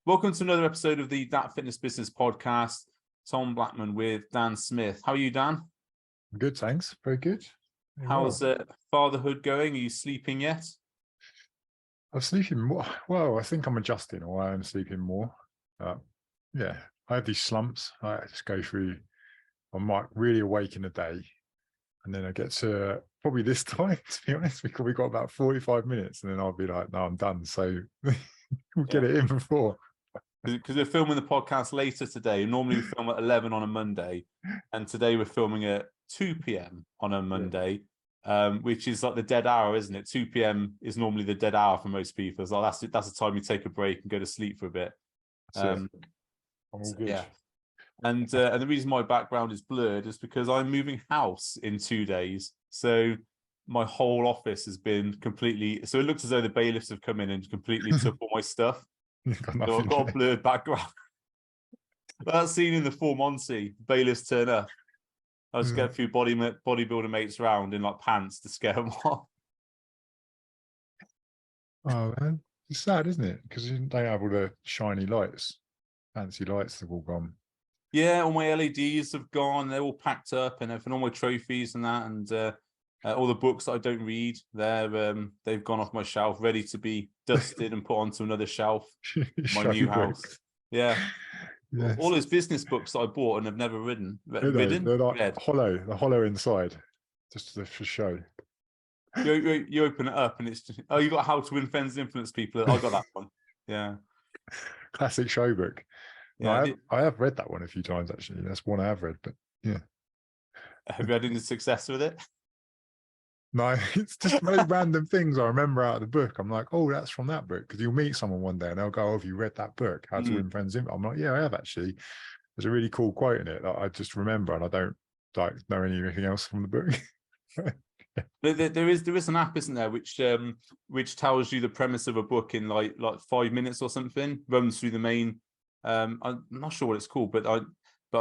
Welcome to another episode of the Dat Fitness Business Podcast. Tom Blackman with Dan Smith. How are you, Dan? Good, thanks. Very good. How's fatherhood going? Are you sleeping yet? I'm sleeping more. Well, I think I'm adjusting, or I am sleeping more. Yeah, I have these slumps. I just go through. I'm like really awake in the day, and then I get to probably this time. To be honest, we got about 45 minutes, and then I'll be like, "No, I'm done." So we'll get it in before. Because we're filming the podcast later today. Normally we film at 11 on a Monday, and today we're filming at 2 p.m. on a Monday, which is like the dead hour, isn't it? 2 p.m. is normally the dead hour for most people. It's like that's the time you take a break and go to sleep for a bit. I'm all good. Yeah. And the reason my background is blurred is because I'm moving house in 2 days. So my whole office has been completely. So it looks as though the bailiffs have come in and completely took all my stuff. So I've got a blurred background. That scene in the Full Monty, bailiffs turn up. I just get a few bodybuilder mates around in like pants to scare them off. Oh man, it's sad, isn't it? Because you don't have all the shiny lights, fancy lights have all gone. Yeah, all my LEDs have gone. They're all packed up and everything. All my trophies and that, and all the books that I don't read, they've gone off my shelf, ready to be dusted and put onto another shelf. My new house. Yeah. Yes. All those business books that I bought and have never ridden. They're like hollow, the hollow inside, just for show. You open it up and it's just, oh, you got How to Win Friends and Influence People. I got that one. Yeah. Classic show book. Yeah, no, I have read that one a few times actually. That's one I have read, but yeah. Have you had any success with it? No, it's just very random things I remember out of the book. I'm like, oh, that's from that book. Because you'll meet someone one day and they'll go, oh, have you read that book, How to Win Friends? I'm like, yeah, I have actually. There's a really cool quote in it that I just remember, and I don't like know anything else from the book. There is an app, isn't there, which tells you the premise of a book in like 5 minutes or something, runs through the main. I'm not sure what it's called, but I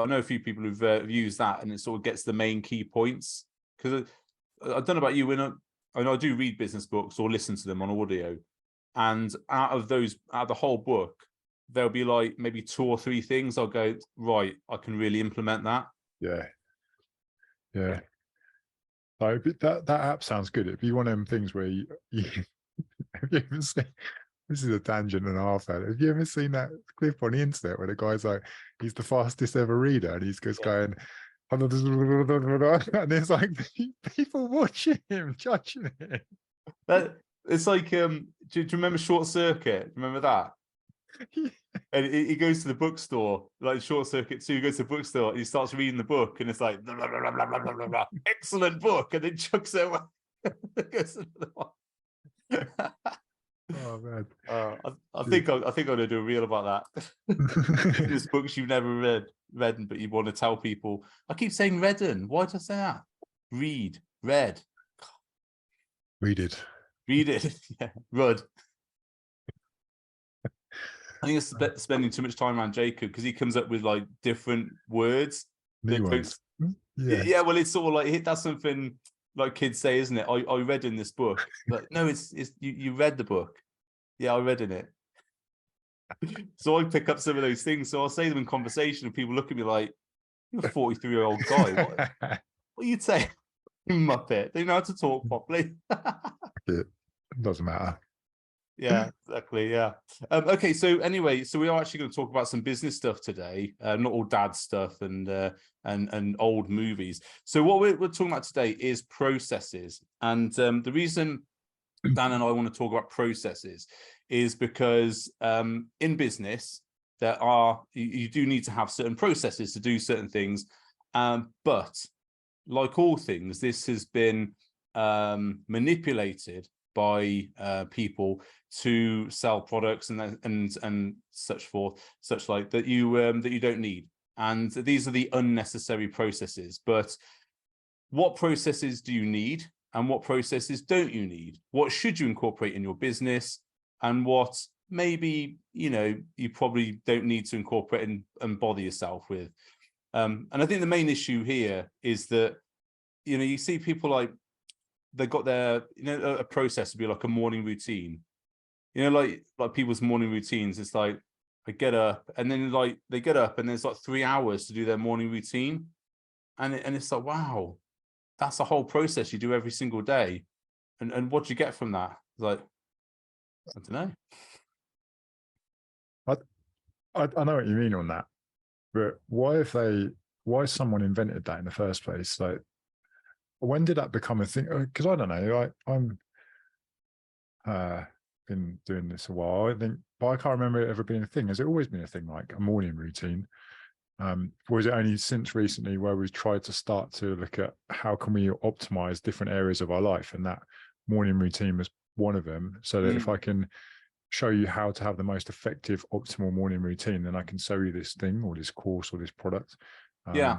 know a few people who've used that, and it sort of gets the main key points. Because I don't know about you, when I do read business books or listen to them on audio, and out of the whole book, there'll be like maybe 2 or 3 things I'll go, right, I can really implement that. Yeah. So that app sounds good. It'd be one of them things where you have you ever seen, this is a tangent and a half. Have you ever seen that clip on the internet where the guy's like, he's the fastest ever reader, and he's just going, and there's like people watching him, judging it. It's like, do you remember Short Circuit? Remember that? And he goes to the bookstore, like Short Circuit 2, he goes to the bookstore and he starts reading the book, and it's like, blah, blah, blah, blah, blah, blah, blah. Excellent book, and then chucks it away. Goes to another one. Oh man. I think I'm gonna do a reel about that. There's books you've never read, but you want to tell people. I keep saying redden. Why did I say that? Read. Yeah, Rud. I think it's spending too much time around Jacob, because he comes up with like different words. Yeah, well, it's sort of like that's something like kids say, isn't it? I read in this book, but no, it's you read the book. Yeah, I read in it. So I pick up some of those things. So I'll say them in conversation, and people look at me like, "You're a 43-year-old guy. What are you saying, you muppet? They know how to talk properly." It doesn't matter. Yeah, exactly. Yeah. Okay. So anyway, we are actually going to talk about some business stuff today, not all dad stuff and old movies. So what we're talking about today is processes, and the reason Dan and I want to talk about processes is because in business you do need to have certain processes to do certain things, but like all things, this has been manipulated by people to sell products and such like that you don't need, and these are the unnecessary processes. But what processes do you need, and what processes don't you need? What should you incorporate in your business, and what maybe you probably don't need to incorporate and bother yourself with? And I think the main issue here is that you see people like, they got their a process would be like a morning routine, like people's morning routines. It's like I get up, and then like they get up, and there's like 3 hours to do their morning routine, and it's like, wow, that's a whole process you do every single day, and what do you get from that? Like, I don't know. I, I know what you mean on that, but why someone invented that in the first place? Like, when did that become a thing? Because I don't know. I'm been doing this a while, I think, but I can't remember it ever being a thing. Has it always been a thing, like a morning routine? Or is it only since recently where we've tried to start to look at how can we optimize different areas of our life, and that morning routine was one of them, so that if I can show you how to have the most effective optimal morning routine, then I can sell you this thing or this course or this product. Yeah,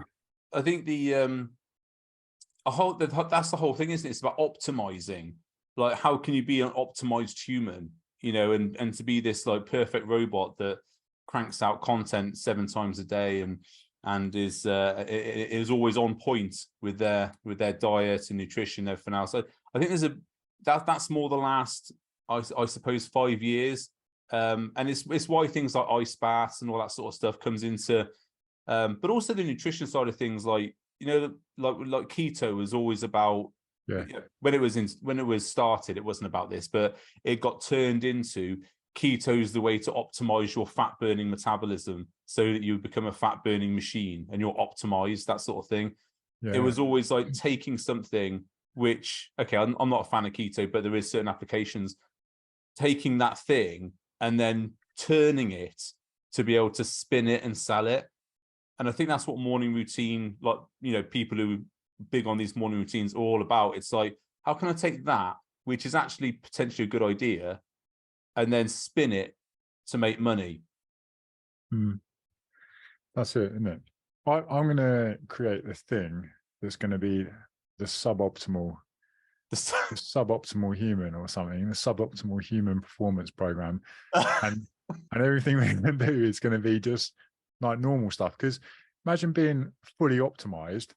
I think that's the whole thing, isn't it? It's about optimizing. Like, how can you be an optimized human, you know, and to be this like perfect robot that cranks out content 7 times a day and is always on point with their diet and nutrition and everything else. So I think that's more the last, I suppose, 5 years. And it's why things like ice baths and all that sort of stuff comes into, but also the nutrition side of things, like, you know, like keto was always about, Yeah. when it was started, it wasn't about this, but it got turned into keto is the way to optimize your fat burning metabolism so that you become a fat burning machine and you're optimized, that sort of thing. Yeah. It was always like taking something which, okay, I'm not a fan of keto, but there is certain applications, taking that thing and then turning it to be able to spin it and sell it. And I think that's what morning routine, like, you know, people who are big on these morning routines are all about. It's like, how can I take that, which is actually potentially a good idea, and then spin it to make money? That's it, isn't it? I'm going to create this thing that's going to be the suboptimal human or something, the suboptimal human performance program, and everything we're going to do is going to be just like normal stuff. Because imagine being fully optimized,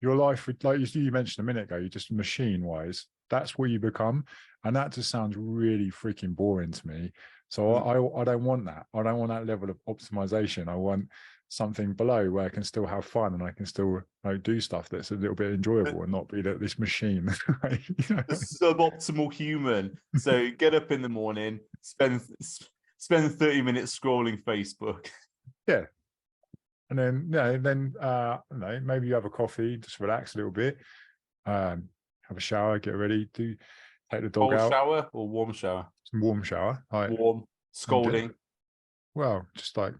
your life would, like you mentioned a minute ago, you just machine wise, that's what you become, and that just sounds really freaking boring to me. So I don't want that. I don't want that level of optimization. I want something below where I can still have fun and I can still do stuff that's a little bit enjoyable and not be this machine. You know? Suboptimal human. So get up in the morning, spend 30 minutes scrolling Facebook. Yeah. And then, I don't know, maybe you have a coffee, just relax a little bit, have a shower, get ready, take the dog Cold out. shower or warm shower? Some warm shower. Warm, scalding. Well, just like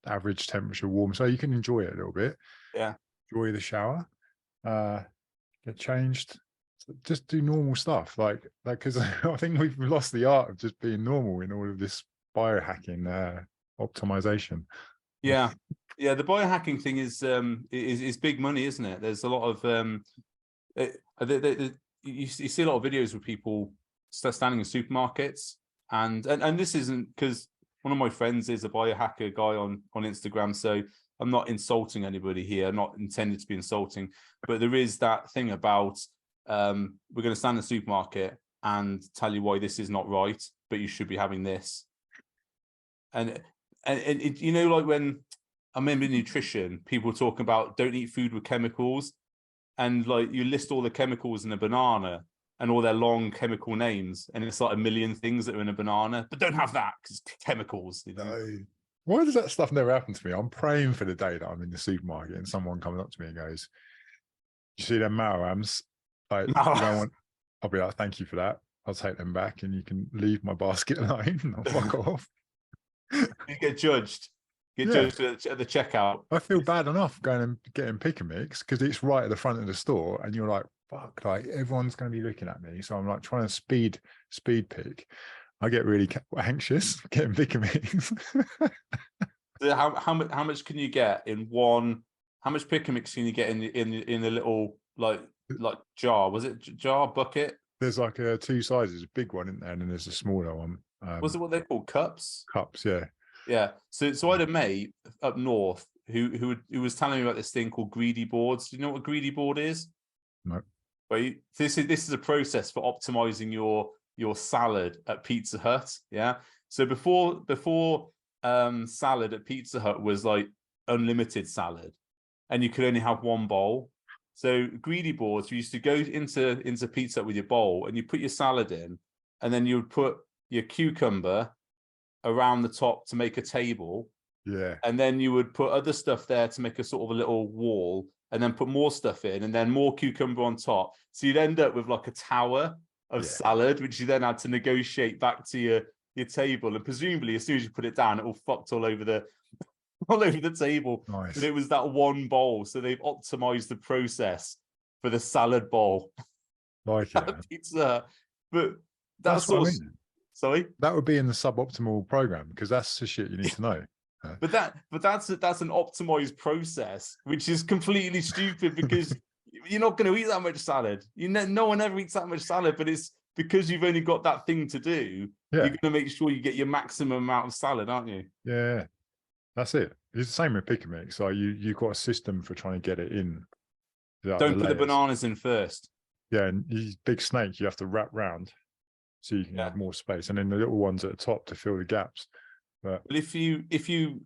average temperature warm, so you can enjoy it a little bit. Yeah. Enjoy the shower, get changed, just do normal stuff, like because I think we've lost the art of just being normal in all of this biohacking optimization. Yeah. The biohacking thing is big money, isn't it? There's a lot of you see a lot of videos with people standing in supermarkets, and this isn't because one of my friends is a biohacker guy on Instagram, so I'm not insulting anybody here, not intended to be insulting, but there is that thing about we're going to stand in the supermarket and tell you why this is not right, but you should be having this. And it, you know, like when I remember in nutrition, people talking about don't eat food with chemicals, and like you list all the chemicals in a banana and all their long chemical names, and it's like a million things that are in a banana, but don't have that because chemicals. You know? No. Why does that stuff never happen to me? I'm praying for the day that I'm in the supermarket and someone comes up to me and goes, "You see them Maorams? Like, you don't want." I'll be like, "Thank you for that. I'll take them back, and you can leave my basket alone. And I'll fuck off." You get judged. Judged at the checkout. I feel bad enough going and getting pick and mix because it's right at the front of the store, and you're like, "Fuck!" Like everyone's going to be looking at me, so I'm like trying to speed pick. I get really anxious getting pick and mix. How much can you get in one? How much pick and mix can you get in a little like jar? Was it jar, bucket? There's like two sizes, a big one in there, and then there's a smaller one. Was it what they called cups? Cups, yeah. Yeah. So I had a mate up north who was telling me about this thing called greedy boards. Do you know what a greedy board is? No. Right. This is a process for optimizing your salad at Pizza Hut. Yeah. So before salad at Pizza Hut was like unlimited salad, and you could only have one bowl. So greedy boards, you used to go into Pizza Hut with your bowl, and you put your salad in, and then you would put your cucumber around the top to make a table. Yeah. And then you would put other stuff there to make a sort of a little wall, and then put more stuff in, and then more cucumber on top. So you'd end up with like a tower of salad, which you then had to negotiate back to your table. And presumably, as soon as you put it down, it all fucked all over the table. Nice. But it was that one bowl. So they've optimized the process for the salad bowl. Like it. Pizza. But That's what I mean. Sorry? That would be in the suboptimal program, because that's the shit you need to know. But that's an optimized process, which is completely stupid, because you're not going to eat that much salad. No one ever eats that much salad, but it's because you've only got that thing to do. Yeah. You're going to make sure you get your maximum amount of salad, aren't you? Yeah, that's it. It's the same with pick and mix. Like you've got a system for trying to get it in. Like Don't put the bananas in first. Yeah, and these big snakes you have to wrap round so you can have more space, and then the little ones at the top to fill the gaps. But if you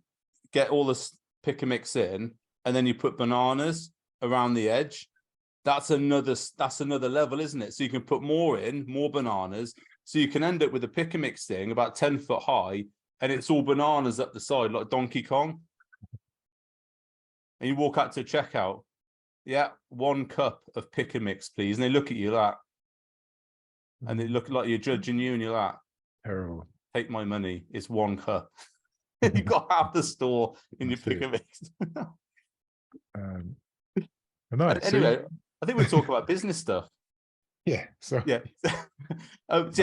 get all the pick and mix in, and then you put bananas around the edge, that's another level, isn't it? So you can put more bananas, so you can end up with a pick and mix thing about 10 foot high, and it's all bananas up the side like Donkey Kong. And you walk out to checkout, 1 cup of pick and mix, please. And they look at you like, and they look like you're judging you, and you're like, terrible. Take my money. It's 1 cup. You got half the store in your pick and mix. No, anyway, I think we'll talk about business stuff. Yeah. So yeah.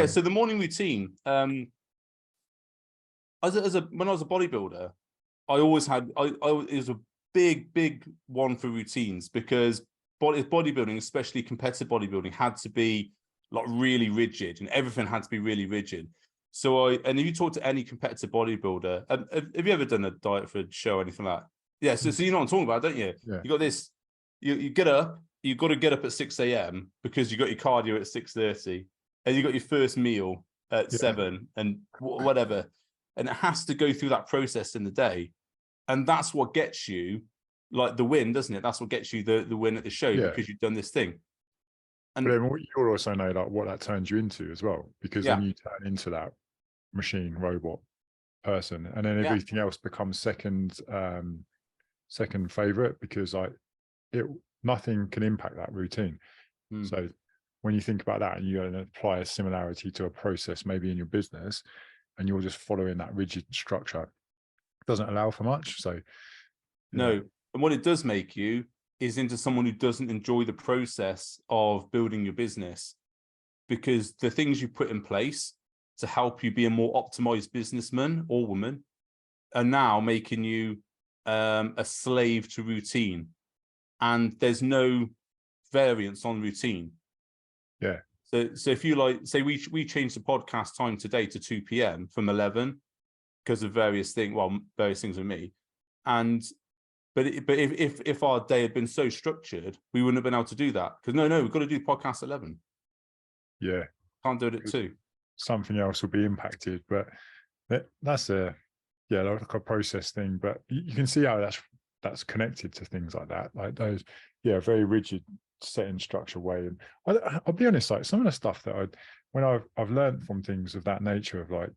So the morning routine. When I was a bodybuilder, I always had it was a big one for routines, because bodybuilding, especially competitive bodybuilding, had to be like really rigid, and everything had to be really rigid. So and if you talk to any competitive bodybuilder, have you ever done a diet for a show or anything like that? Yeah, so you know what I'm talking about, don't you? Yeah. You got this, you get up, you've got to get up at 6 a.m. because you got your cardio at 6:30, and you got your first meal at 7 and whatever. And it has to go through that process in the day. And that's what gets you like the win, doesn't it? That's what gets you the win at the show, because you've done this thing. And but then you'll also know like what that turns you into as well, because then you turn into that machine, robot person, and then everything else becomes second favorite, because like nothing can impact that routine. So when you think about that, and you apply a similarity to a process maybe in your business, and you're just following that rigid structure, it doesn't allow for much. So no. And what it does make you is into someone who doesn't enjoy the process of building your business, because the things you put in place to help you be a more optimized businessman or woman are now making you a slave to routine, and there's no variance on routine. Yeah. So if you like, say we changed the podcast time today to 2 p.m. from 11 because of various things with me, but if our day had been so structured, we wouldn't have been able to do that, because no, we've got to do podcast 11. Yeah. Can't do it at 2. Something else will be impacted, but that's like a process thing. But you can see how that's connected to things like that, like those very rigid set in structure way. And I'll be honest, like some of the stuff that I've learned from things of that nature, of like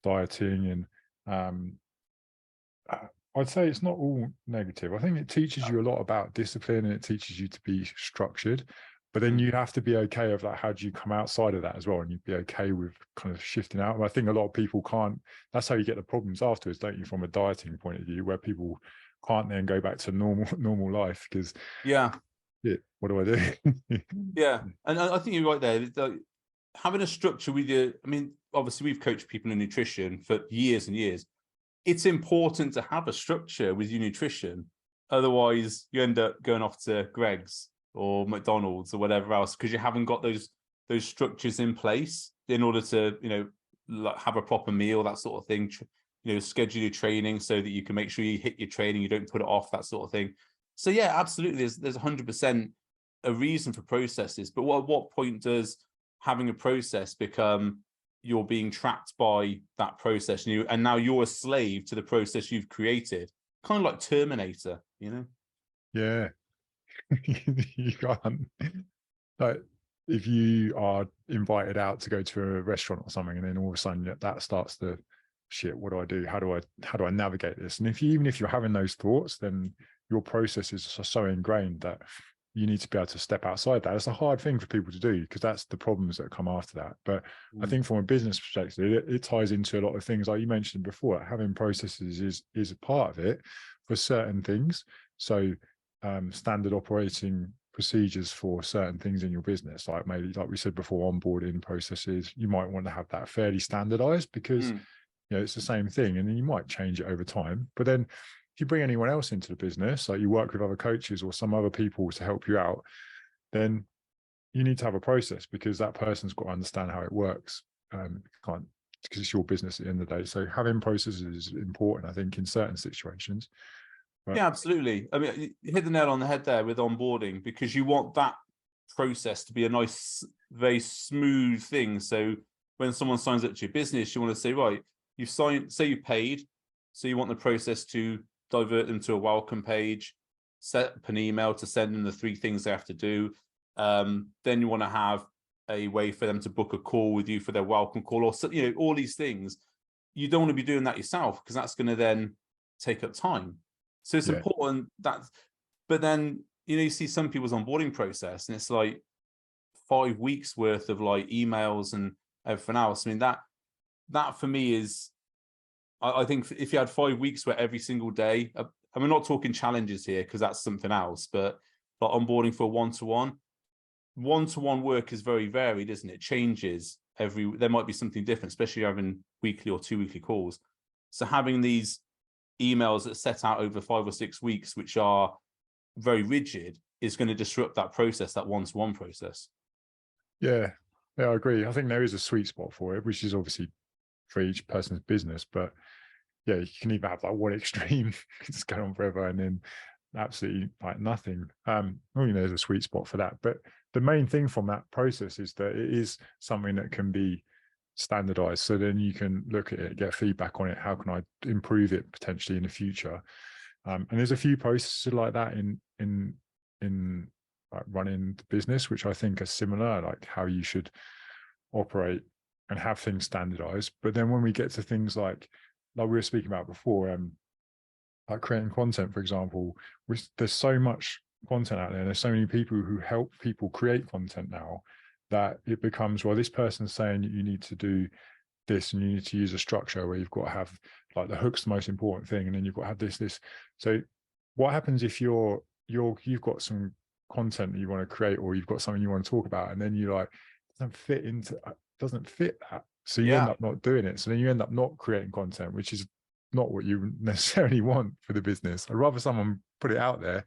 dieting, and I'd say it's not all negative. I think it teaches you a lot about discipline, and it teaches you to be structured. But then you have to be okay with like, how do you come outside of that as well? And you'd be okay with kind of shifting out. And I think a lot of people can't. That's how you get the problems afterwards, don't you? From a dieting point of view, where people can't then go back to normal life, because what do I do? Yeah, and I think you're right there. Having a structure with your, I mean, obviously we've coached people in nutrition for years and years. It's important to have a structure with your nutrition. Otherwise, you end up going off to Greg's or McDonald's or whatever else, because you haven't got those structures in place in order to, like have a proper meal, that sort of thing. Schedule your training so that you can make sure you hit your training, you don't put it off, that sort of thing. So yeah, absolutely, there's 100% a reason for processes. But what point does having a process become you're being trapped by that process, and now you're a slave to the process you've created, kind of like Terminator, Yeah. You can't, like, if you are invited out to go to a restaurant or something, and then all of a sudden that starts to, shit, what do I do? How do I navigate this? And even if you're having those thoughts, then your processes are so ingrained that you need to be able to step outside that. It's a hard thing for people to do, because that's the problems that come after that. But I think from a business perspective, it ties into a lot of things, like you mentioned before. Having processes is a part of it for certain things. So standard operating procedures for certain things in your business, like maybe, like we said before, onboarding processes, you might want to have that fairly standardized, because it's the same thing, and then you might change it over time. But then if you bring anyone else into the business, like you work with other coaches or some other people to help you out, then you need to have a process, because that person's got to understand how it works. Can't, because it's your business at the end of the day. So having processes is important, I think, in certain situations. Yeah, absolutely. I mean, you hit the nail on the head there with onboarding, because you want that process to be a nice, very smooth thing. So when someone signs up to your business, you want to say, right, you've signed, say you paid, so you want the process to divert them to a welcome page, set up an email to send them the 3 things they have to do. Then you want to have a way for them to book a call with you for their welcome call, or all these things. You don't want to be doing that yourself, because that's going to then take up time. So it's important that, but then, you see some people's onboarding process, and it's like 5 weeks worth of like emails and everything else. I mean, that for me is, I think if you had 5 weeks where every single day, and we're not talking challenges here, because that's something else, but like onboarding for one-to-one work is very varied, isn't it? It changes there might be something different, especially having weekly or 2 weekly calls. So having these emails that set out over 5 or 6 weeks, which are very rigid, is going to disrupt that process, that one-to-one process. Yeah, I agree. I think there is a sweet spot for it, which is obviously for each person's business. But yeah, you can either have like one extreme, it's going on forever, and then absolutely like nothing. There's a sweet spot for that. But the main thing from that process is that it is something that can be standardized, so then you can look at it, get feedback on it. How can I improve it potentially in the future? And there's a few processes like that in like running the business, which I think are similar, like how you should operate and have things standardized. But then when we get to things like we were speaking about before, like creating content, for example, there's so much content out there, and there's so many people who help people create content now, that it becomes, well, this person's saying you need to do this, and you need to use a structure where you've got to have, like, the hook's the most important thing, and then you've got to have this. So what happens if you've got some content that you want to create, or you've got something you want to talk about, and then you like, doesn't fit that, so you end up not doing it. So then you end up not creating content, which is not what you necessarily want for the business. I'd rather someone put it out there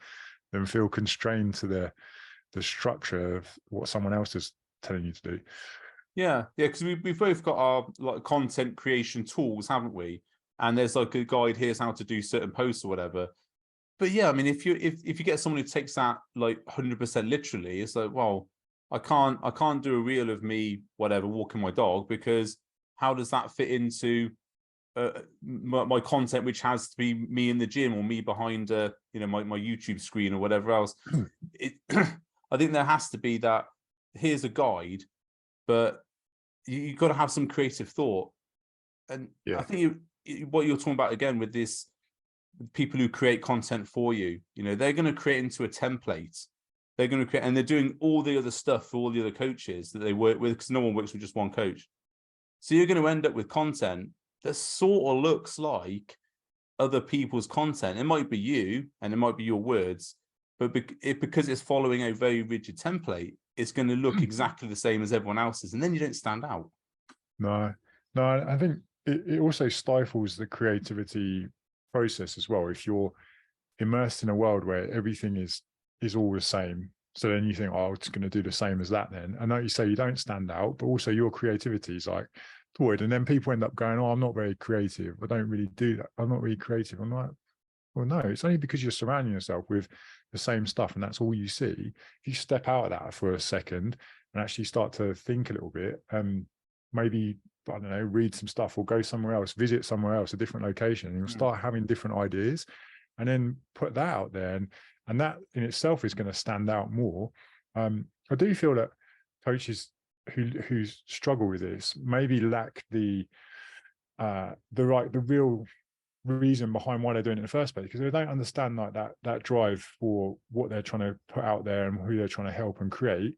than feel constrained to the structure of what someone else is telling you to do. Yeah, because we've both got our like content creation tools, haven't we? And there's like a guide, here's how to do certain posts or whatever. But yeah, I mean, if you get someone who takes that like 100% literally, it's like, well, I can't do a reel of me whatever walking my dog, because how does that fit into my content, which has to be me in the gym, or me behind my YouTube screen or whatever else? I think there has to be that, here's a guide, but you've got to have some creative thought. And I think what you're talking about again with this, people who create content for you, they're going to create into a template. They're going to create, and they're doing all the other stuff for all the other coaches that they work with, because no one works with just one coach. So you're going to end up with content that sort of looks like other people's content. It might be you, and it might be your words, but because it's following a very rigid template, it's going to look exactly the same as everyone else's, and then you don't stand out. No, I think it also stifles the creativity process as well, if you're immersed in a world where everything is all the same. So then you think, oh, I'm just going to do the same as that then. And like you say, you don't stand out, but also your creativity is like void. And then people end up going, oh, I'm not very creative. I don't really do that. I'm not really creative. I'm like, well, no, it's only because you're surrounding yourself with the same stuff, and that's all you see. If you step out of that for a second and actually start to think a little bit, maybe I don't know, read some stuff or go somewhere else, visit somewhere else, a different location, and you'll start having different ideas, and then put that out there, and that in itself is going to stand out more. I do feel that coaches who struggle with this maybe lack the real reason behind why they're doing it in the first place, because they don't understand like that drive for what they're trying to put out there and who they're trying to help and create.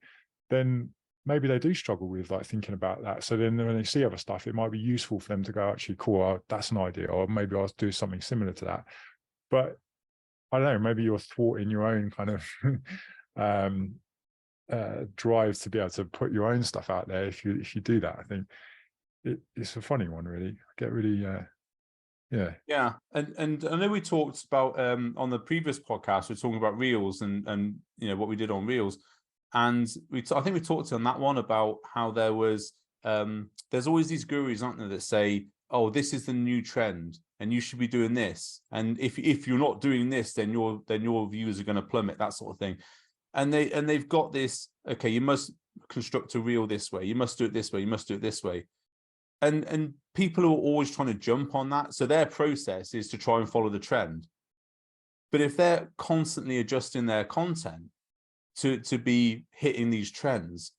Then maybe they do struggle with like thinking about that. So then when they see other stuff, it might be useful for them to go, actually, cool, that's an idea, or maybe I'll do something similar to that. But I don't know, maybe you're thwarting your own kind of drive to be able to put your own stuff out there if you do that. I think it's a funny one, really. I get really yeah. And I know we talked about on the previous podcast, we're talking about reels and you know what we did on reels, and I think we talked on that one about how there was there's always these gurus, aren't there, that say, oh, this is the new trend and you should be doing this, and if you're not doing this, then your views are going to plummet, that sort of thing. And they've got this, okay, you must construct a reel this way, you must do it this way, you must do it this way. And people are always trying to jump on that. So their process is to try and follow the trend. But if they're constantly adjusting their content to be hitting these trends,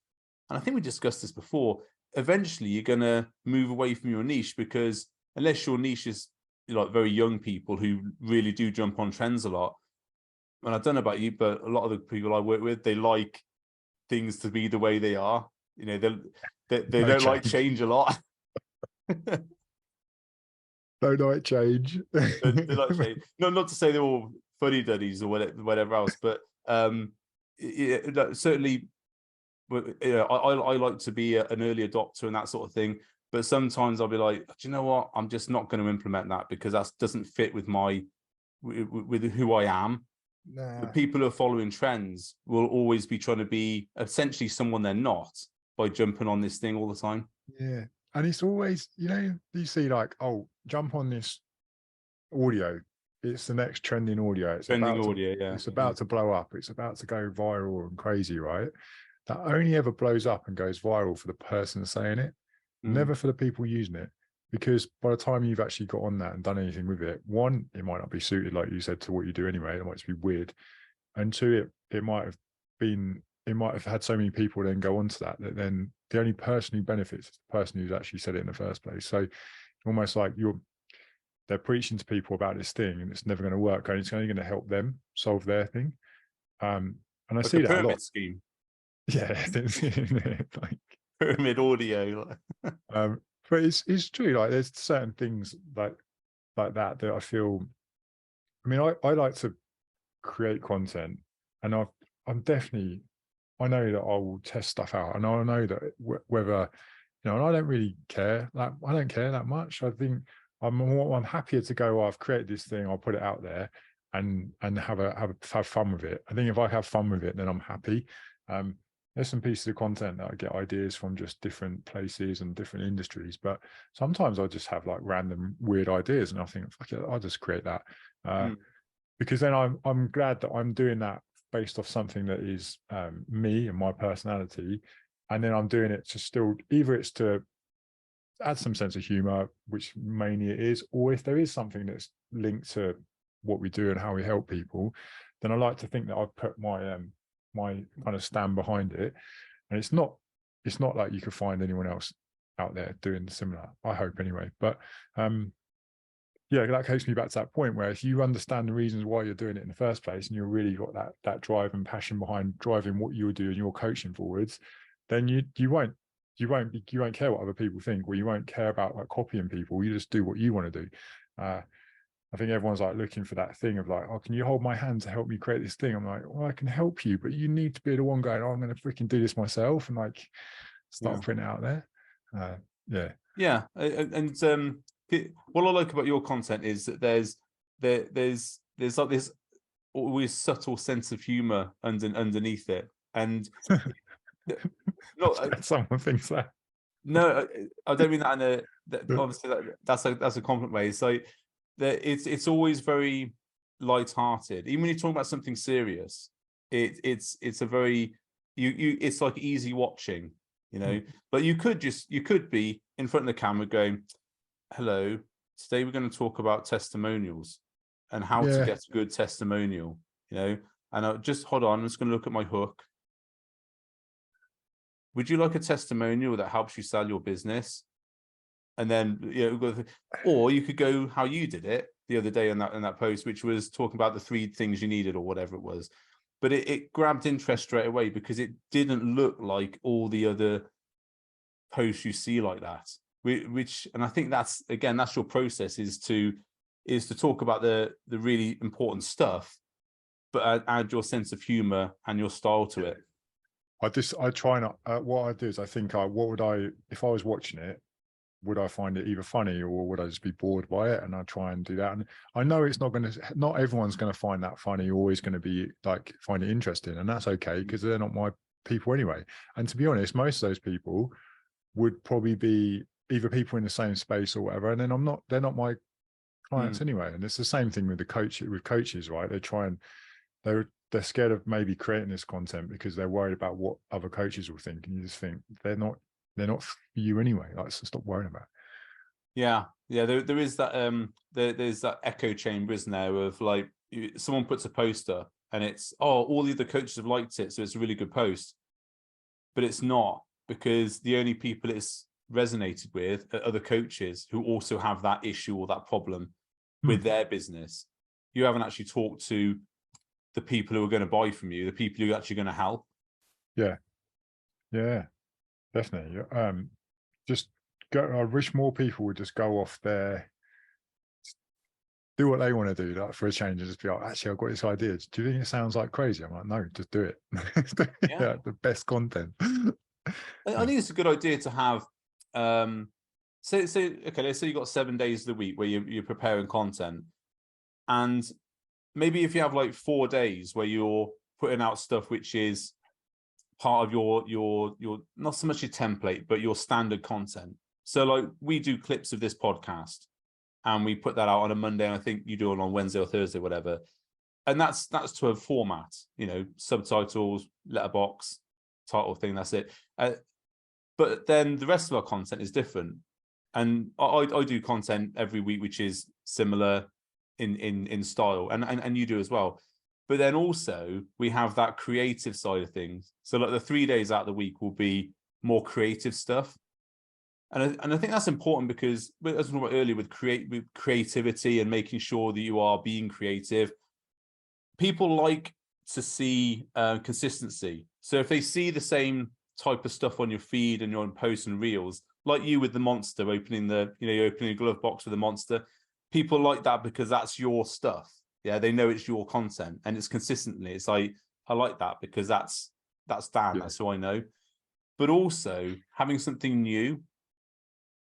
and I think we discussed this before, eventually you're going to move away from your niche, because unless your niche is like very young people who really do jump on trends a lot, and I don't know about you, but a lot of the people I work with, they like things to be the way they are. You know, they don't like change a lot. Don't like change. They like change. Not to say they're all fuddy duddies or whatever else, but certainly, I like to be an early adopter and that sort of thing. But sometimes I'll be like, do you know what? I'm just not going to implement that because that doesn't fit with with who I am. Nah. The people who are following trends will always be trying to be essentially someone they're not by jumping on this thing all the time. Yeah. And it's always, you see like, oh, jump on this audio. It's the next trending audio. It's Trending about audio, to, it's about to blow up. It's about to go viral and crazy, right? That only ever blows up and goes viral for the person saying it, never for the people using it. Because by the time you've actually got on that and done anything with it, one, it might not be suited, like you said, to what you do anyway. It might just be weird. And two, it might have had so many people then go onto that then the only person who benefits is the person who's actually said it in the first place. So almost like they're preaching to people about this thing and it's never going to work, and it's only going to help them solve their thing. And I like see that a lot. Scheme. Yeah, like pyramid audio. But it's true. Like there's certain things like that I feel. I mean, I like to create content, and I'm definitely, I know that I will test stuff out, and I know that whether, and I don't really care. Like I don't care that much. I think I'm happier to go, I've created this thing, I'll put it out there, and have fun with it. I think if I have fun with it, then I'm happy. There's some pieces of content that I get ideas from just different places and different industries, but sometimes I just have like random weird ideas, and I think, fuck it, I'll just create that. Because then I'm glad that I'm doing that based off something that is me and my personality, and then I'm doing it to still, either it's to add some sense of humor, which mainly it is, or if there is something that's linked to what we do and how we help people, then I like to think that I've put my my kind of stand behind it. And it's not like you could find anyone else out there doing similar, I hope anyway. But yeah, that takes me back to that point where if you understand the reasons why you're doing it in the first place, and you've really got that drive and passion behind driving what you're doing, your coaching forwards, then you won't care what other people think, or you won't care about like copying people. You just do what you want to do. I think everyone's like looking for that thing of like, oh, can you hold my hand to help me create this thing? I'm like, well, I can help you, but you need to be the one going, oh, I'm going to freaking do this myself, and like start putting it out there. And what I like about your content is that there's like this always subtle sense of humor underneath it, and someone thinks that. No, I don't mean that in a obviously that's a compliment way. It's like it's always very light-hearted. Even when you're talking about something serious, it's a very it's like easy watching, But you could be in front of the camera going, hello, today we're going to talk about testimonials and how to Yeah. get a good testimonial, and I just hold on, I'm just going to look at my hook. Would you like a testimonial that helps you sell your business? And then, or you could go how you did it the other day in that post, which was talking about the 3 things you needed or whatever it was. But it grabbed interest straight away because it didn't look like all the other posts you see like that. And I think that's your process, is to talk about the really important stuff, but add your sense of humor and your style to it. I try not, what I do is I think, if I was watching it, would I find it either funny or would I just be bored by it? And I try and do that. And I know it's not everyone's going to find that funny, always going to be like, find it interesting. And that's okay, because they're not my people anyway. And to be honest, most of those people would probably be either people in the same space or whatever. And then they're not my clients anyway. And it's the same thing with coaches, right? They're scared of maybe creating this content because they're worried about what other coaches will think. And you just think they're not for you anyway. Like, so stop worrying about it. Yeah. There is that there's that echo chamber, isn't there, of like, someone puts a post up and it's, all the other coaches have liked it, so it's a really good post. But it's not, because the only people it's resonated with are other coaches who also have that issue or that problem with their business. You haven't actually talked to the people who are going to buy from you, the people who are actually going to help. Yeah, definitely. I wish more people would just go off there, do what they want to do, like, for a change, and just be like, actually, I've got this idea. Do you think it sounds like crazy? I'm like, no, just do it. Yeah, the best content. I think it's a good idea to have, let's say you've got 7 days of the week where you're preparing content, and maybe if you have like 4 days where you're putting out stuff which is part of your not so much your template, but your standard content. So like, we do clips of this podcast and we put that out on a Monday, and I think you do it on Wednesday or Thursday, whatever. And that's to a format, subtitles, letterbox, title thing, that's it. But then the rest of our content is different. And I do content every week which is similar in style, and you do as well. But then also we have that creative side of things. So like the 3 days out of the week will be more creative stuff. And I think that's important, because as I was talking about earlier, with creativity and making sure that you are being creative, people like to see consistency. So if they see the same type of stuff on your feed and your posts and reels, like you with the monster opening you're opening a glove box with a monster, people like that because that's your stuff. Yeah, they know it's your content and it's consistently. It's like, I like that because that's Dan. That's who I know. But also having something new,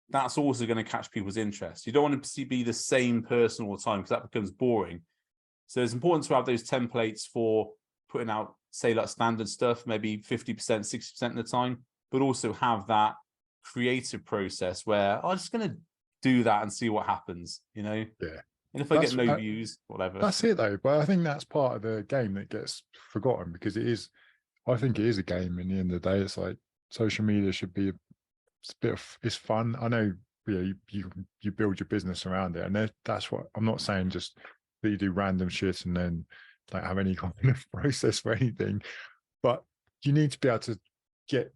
that's also going to catch people's interest. You don't want to be the same person all the time, because that becomes boring. So it's important to have those templates for putting out, say, like standard stuff, maybe 50%, 60% of the time, but also have that creative process where I'm just going to do that and see what happens, Yeah. And if I get no views, whatever. That's it though. But I think that's part of the game that gets forgotten, because I think it is a game in the end of the day. It's like, social media should be it's fun. I know, you build your business around it, and that's what I'm not saying, just that you do random shit and then don't have any kind of process for anything, but you need to be able to get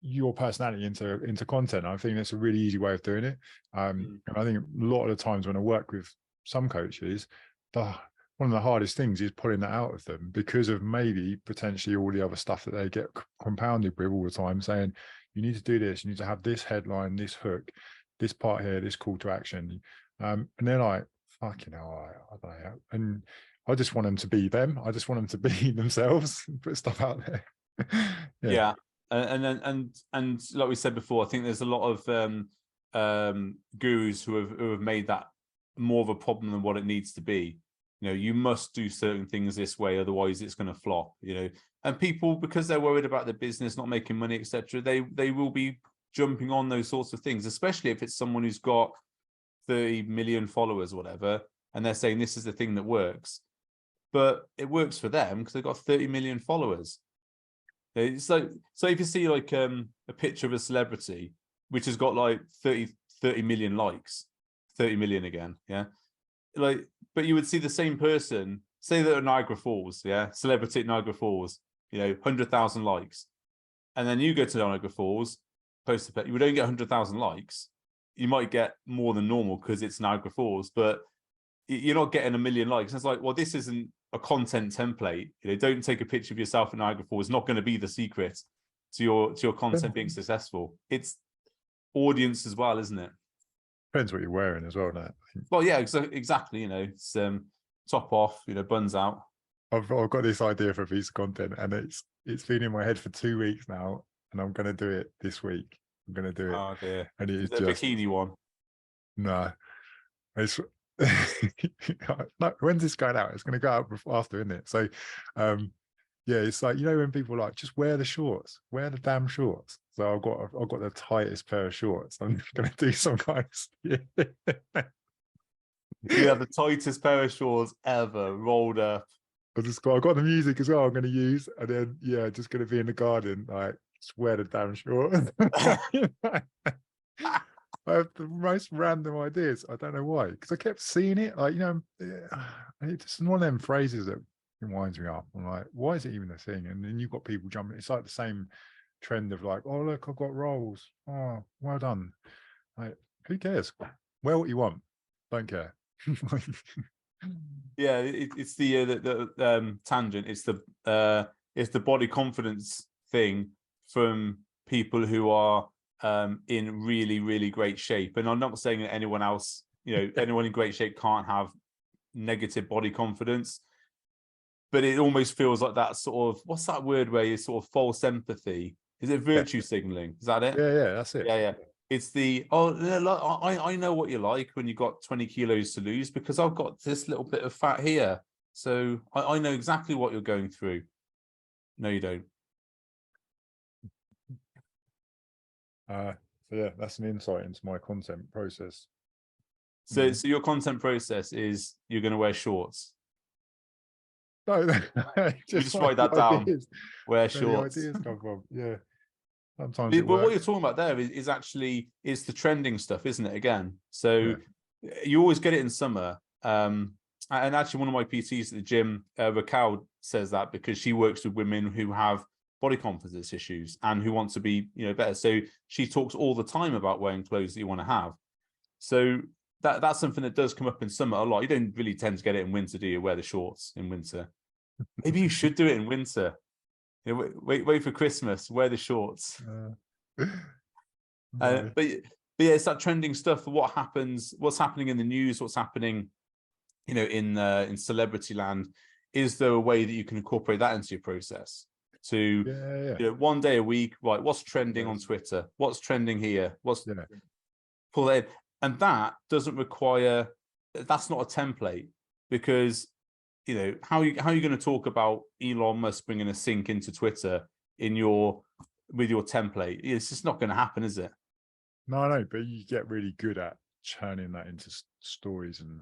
your personality into content. I think that's a really easy way of doing it. And I think a lot of the times when I work with some coaches, one of the hardest things is pulling that out of them, because of maybe potentially all the other stuff that they get compounded with all the time, saying, you need to do this, you need to have this headline, this hook, this part here, this call to action. And they're like, fucking hell, I don't know. And I just want them to be them. I just want them to be themselves and put stuff out there. Yeah. And like we said before, I think there's a lot of gurus who have made that more of a problem than what it needs to be. You must do certain things this way, otherwise it's going to flop. And people, because they're worried about their business not making money, etc., they will be jumping on those sorts of things, especially if it's someone who's got 30 million followers or whatever, and they're saying this is the thing that works. But it works for them because they've got 30 million followers. So if you see like a picture of a celebrity, which has got like 30 million likes, 30 million again. Yeah. Like, but you would see the same person, say that at Niagara Falls, yeah, celebrity at Niagara Falls, 100,000 likes. And then you go to Niagara Falls, post a pet, you don't get 100,000 likes. You might get more than normal because it's Niagara Falls, but you're not getting a million likes. It's like, well, this isn't a content template. Don't take a picture of yourself in Niagara Falls. It's not going to be the secret to your content being successful. It's audience as well, isn't it? Depends what you're wearing as well, doesn't it? Well, yeah, exactly. It's top off, buns out. I've got this idea for a piece of content, and it's been in my head for 2 weeks now, and I'm going to do it this week. I'm going to do it. Oh dear. And it is the just bikini one. No, it's no. When's this going out? It's going to go out after, isn't it? So, yeah, it's like, when people are like, just wear the shorts, wear the damn shorts. So I've got the tightest pair of shorts. I'm going to do some kind of. You have the tightest pair of shorts ever rolled up. I've got the music as well I'm going to use, and then just going to be in the garden, like, just wear the damn shorts. I have the most random ideas. I don't know why, because I kept seeing it. Like, it's just one of them phrases that winds me up. I'm like, why is it even a thing? And then you've got people jumping. It's like the same trend of like, oh, look, I've got rolls. Oh, well done. Like, who cares? Wear what you want. Don't care. Yeah, it's the tangent. It's the body confidence thing from people who are in really, really great shape. And I'm not saying that anyone else, anyone in great shape can't have negative body confidence, but it almost feels like that sort of, what's that word where you sort of false empathy? Is it virtue signaling? Is that it? Yeah, that's it. Yeah. It's the, I know what you're like when you've got 20 kilos to lose because I've got this little bit of fat here. So I know exactly what you're going through. No, you don't. So yeah, that's an insight into my content process. So your content process is you're going to wear shorts. No, just write that down. Wear shorts. The ideas come from. Yeah. Sometimes it But works. what you're talking about there is actually, it's the trending stuff, isn't it? Again, so you always get it in summer. And actually, one of my PTs at the gym, Raquel, says that because she works with women who have body confidence issues and who want to be, better. So she talks all the time about wearing clothes that you want to have. So that's something that does come up in summer a lot. You don't really tend to get it in winter, do you? Wear the shorts in winter. Maybe you should do it in winter. Wait for Christmas. Wear the shorts. But yeah, it's that trending stuff. What's happening in the news? What's happening, in celebrity land? Is there a way that you can incorporate that into your process? To one day a week, right? What's trending on Twitter? What's trending here? Pull that in, and that doesn't require. That's not a template because. How are you going to talk about Elon Musk bringing a sync into Twitter with your template? It's just not going to happen, is it? No, but you get really good at churning that into stories and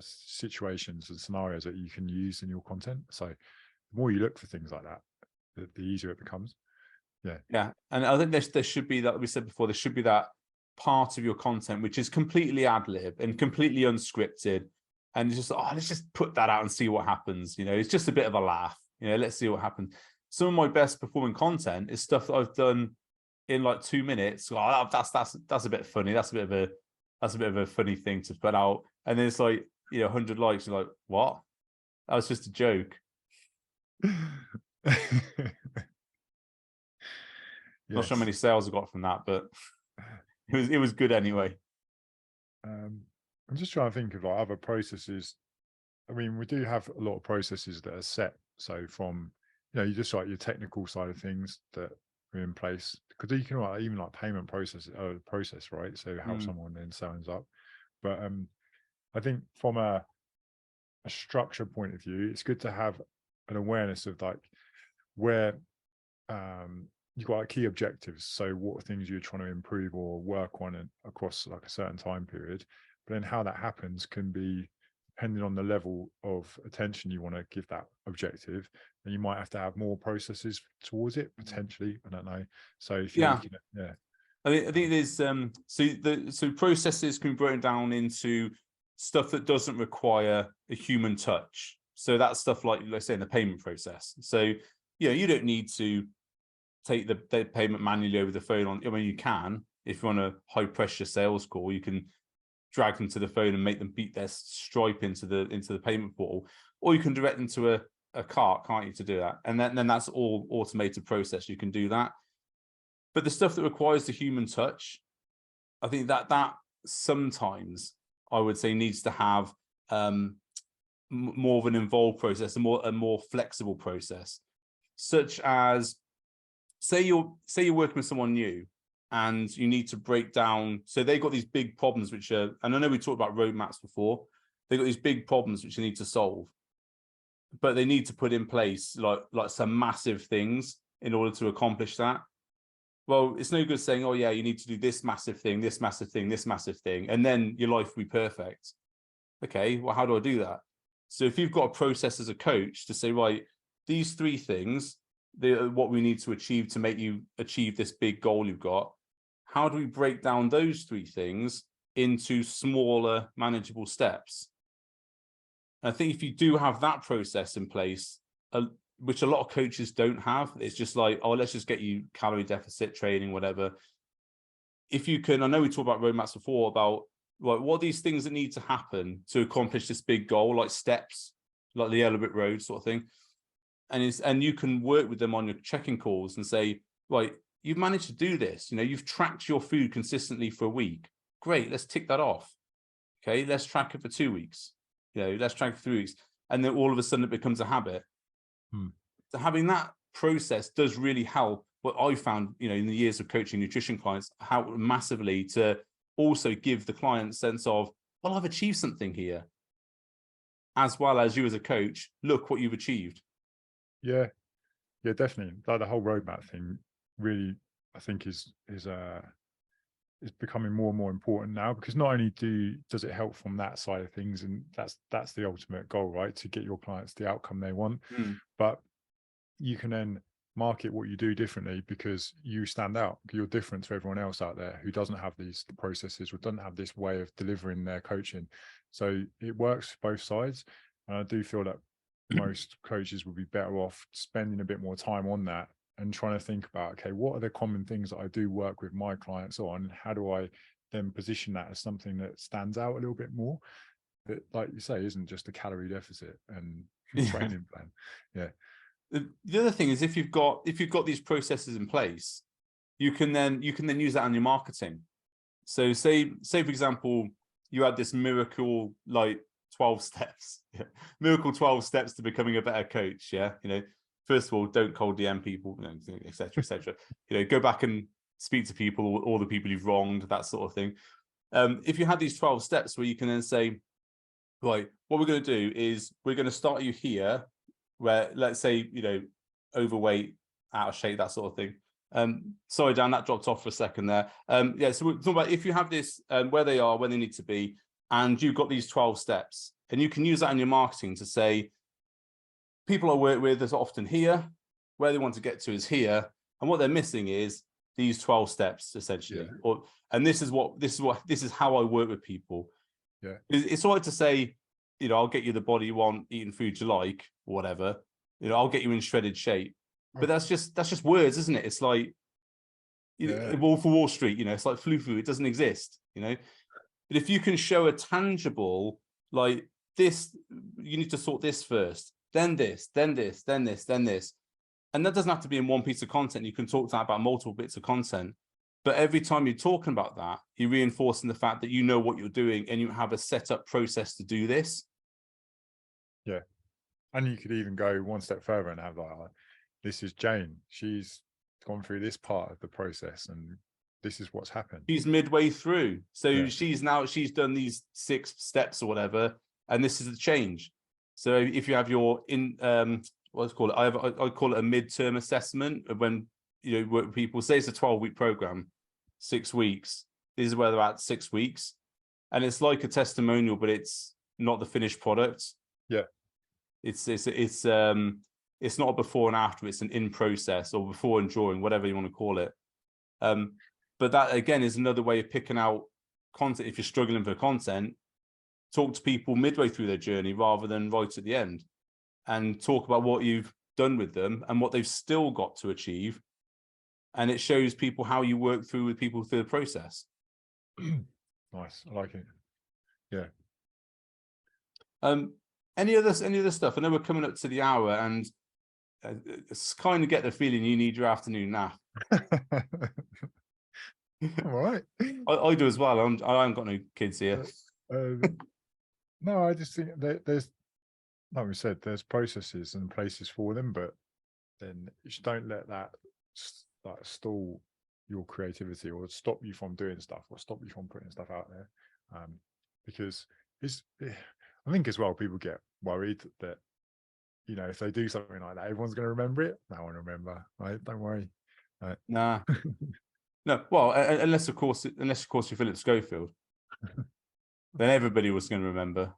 situations and scenarios that you can use in your content. So the more you look for things like that, the easier it becomes. Yeah. And I think there should be that, we said before, there should be that part of your content which is completely ad lib and completely unscripted. And it's just, let's just put that out and see what happens. It's just a bit of a laugh. Let's see what happens. Some of my best performing content is stuff that I've done in like 2 minutes. That's a bit funny. That's a bit of a funny thing to put out. And then it's like, 100 likes. You're like, what? That was just a joke. Not sure how many sales I got from that, but it was good anyway. I'm just trying to think of like other processes. I mean, we do have a lot of processes that are set. So from, you just like your technical side of things that are in place, because you can even like payment process, right? So how someone then signs up. But I think from a structure point of view, it's good to have an awareness of like where you've got like key objectives. So what things you're trying to improve or work on across like a certain time period. But then how that happens can be depending on the level of attention you want to give that objective. And you might have to have more processes towards it, potentially. I don't know. So if you're looking at, I think there's so processes can be broken down into stuff that doesn't require a human touch. So that's stuff like, let's say, in the payment process. So you don't need to take the payment manually over the phone. I mean, you can. If you're on a high pressure sales call, you can drag them to the phone and make them beat their stripe into the payment portal, or you can direct them to a cart, can't you, to do that? And then that's all automated process. You can do that. But the stuff that requires the human touch, I think that sometimes I would say needs to have more of an involved process, a more flexible process, such as say you're working with someone new and you need to break down. So they've got these big problems, which are, and I know we talked about roadmaps before. They've got these big problems which they need to solve, but they need to put in place like some massive things in order to accomplish that. Well, it's no good saying, oh yeah, you need to do this massive thing, this massive thing, this massive thing, and then your life will be perfect. Okay, well, how do I do that? So if you've got a process as a coach to say, right, these 3 things, what we need to achieve to make you achieve this big goal you've got, how do we break down those 3 things into smaller, manageable steps? And I think if you do have that process in place, which a lot of coaches don't have, it's just like, oh, let's just get you calorie deficit training, whatever. If you can, I know we talked about roadmaps before, about like what are these things that need to happen to accomplish this big goal, like steps, like the yellow brick road sort of thing. And you can work with them on your check-in calls and say, right, you've managed to do this. You've tracked your food consistently for a week. Great, let's tick that off. Okay, let's track it for 2 weeks. Let's track it for 3 weeks. And then all of a sudden it becomes a habit. So having that process does really help. What I found, in the years of coaching nutrition clients, how massively to also give the client a sense of, well, I've achieved something here, as well as you as a coach, look what you've achieved. Yeah, definitely. Like the whole roadmap thing really, I think is becoming more and more important now, because not only does it help from that side of things, and that's the ultimate goal, right, to get your clients the outcome they want, but you can then market what you do differently because you stand out. You're different to everyone else out there who doesn't have these processes or doesn't have this way of delivering their coaching. So it works both sides, and I do feel that most coaches would be better off spending a bit more time on that and trying to think about, okay, what are the common things that I do work with my clients on? How do I then position that as something that stands out a little bit more, that, like you say, isn't just a calorie deficit and training plan? Yeah. The other thing is, if you've got these processes in place, you can then use that on your marketing. So say for example, you had this miracle like 12 steps, miracle 12 steps to becoming a better coach. Yeah. First of all, don't cold DM people, et cetera, et cetera. Go back and speak to people, all the people you've wronged, that sort of thing. If you had these 12 steps where you can then say, right, what we're going to do is we're going to start you here, where, let's say, overweight, out of shape, that sort of thing. Sorry, Dan, that dropped off for a second there. Yeah, so we're talking about if you have this, where they are, where they need to be, and you've got these 12 steps, and you can use that in your marketing to say, people I work with is often here, where they want to get to is here, and what they're missing is these 12 steps, essentially. And this is how I work with people. Yeah, it's all right to say, I'll get you the body you want, eating food you like, or whatever. I'll get you in shredded shape. But that's just words, isn't it? It's like Wolf of Wall Street. It's like flu. It doesn't exist. But if you can show a tangible, like this, you need to sort this first, then this, then this, then this, then this, and that doesn't have to be in one piece of content. You can talk about multiple bits of content. But every time you're talking about that, you're reinforcing the fact that you know what you're doing and you have a set up process to do this. Yeah. And you could even go one step further and have like, this is Jane. She's gone through this part of the process and this is what's happened. She's midway through. So she's done these 6 steps or whatever, and this is the change. So if you have your what's it called? I call it a midterm assessment of when work with people. Say it's a 12-week program, 6 weeks. This is where they're at 6 weeks, and it's like a testimonial, but it's not the finished product. Yeah, it's not a before and after. It's an in process, or before and during, whatever you want to call it. But that again is another way of picking out content. If you're struggling for content, talk to people midway through their journey rather than right at the end, and talk about what you've done with them and what they've still got to achieve. And it shows people how you work through with people through the process. Nice, I like it. Yeah. Any other stuff? I know we're coming up to the hour, and it's kind of get the feeling you need your afternoon nap. All right. I do as well. I haven't got no kids here. No, I just think there's, like we said, there's processes and places for them, but then you just don't let that like stall your creativity or stop you from doing stuff or stop you from putting stuff out there. Because I think as well, people get worried that, you know, if they do something like that, everyone's going to remember it. No one will remember, right? Don't worry. Right. Nah. No, well, unless of course you're Philip Schofield, then everybody was going to remember.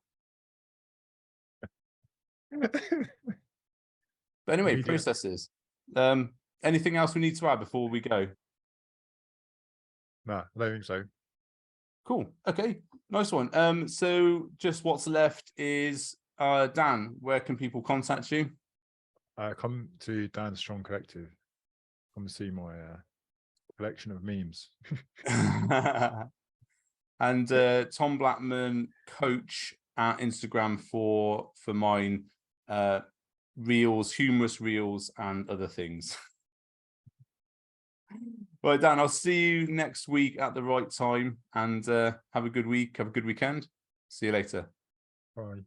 But anyway, Media. processes. Anything else we need to add before we go? No, I don't think so. Cool. Okay, nice one. So just what's left is Dan. Where can people contact you? Come to Dan Strong Collective. Come and see my collection of memes. And Tom Blackman, coach at Instagram for mine, reels, humorous reels, and other things. Right, Dan, I'll see you next week at the right time, and have a good week. Have a good weekend. See you later. Bye.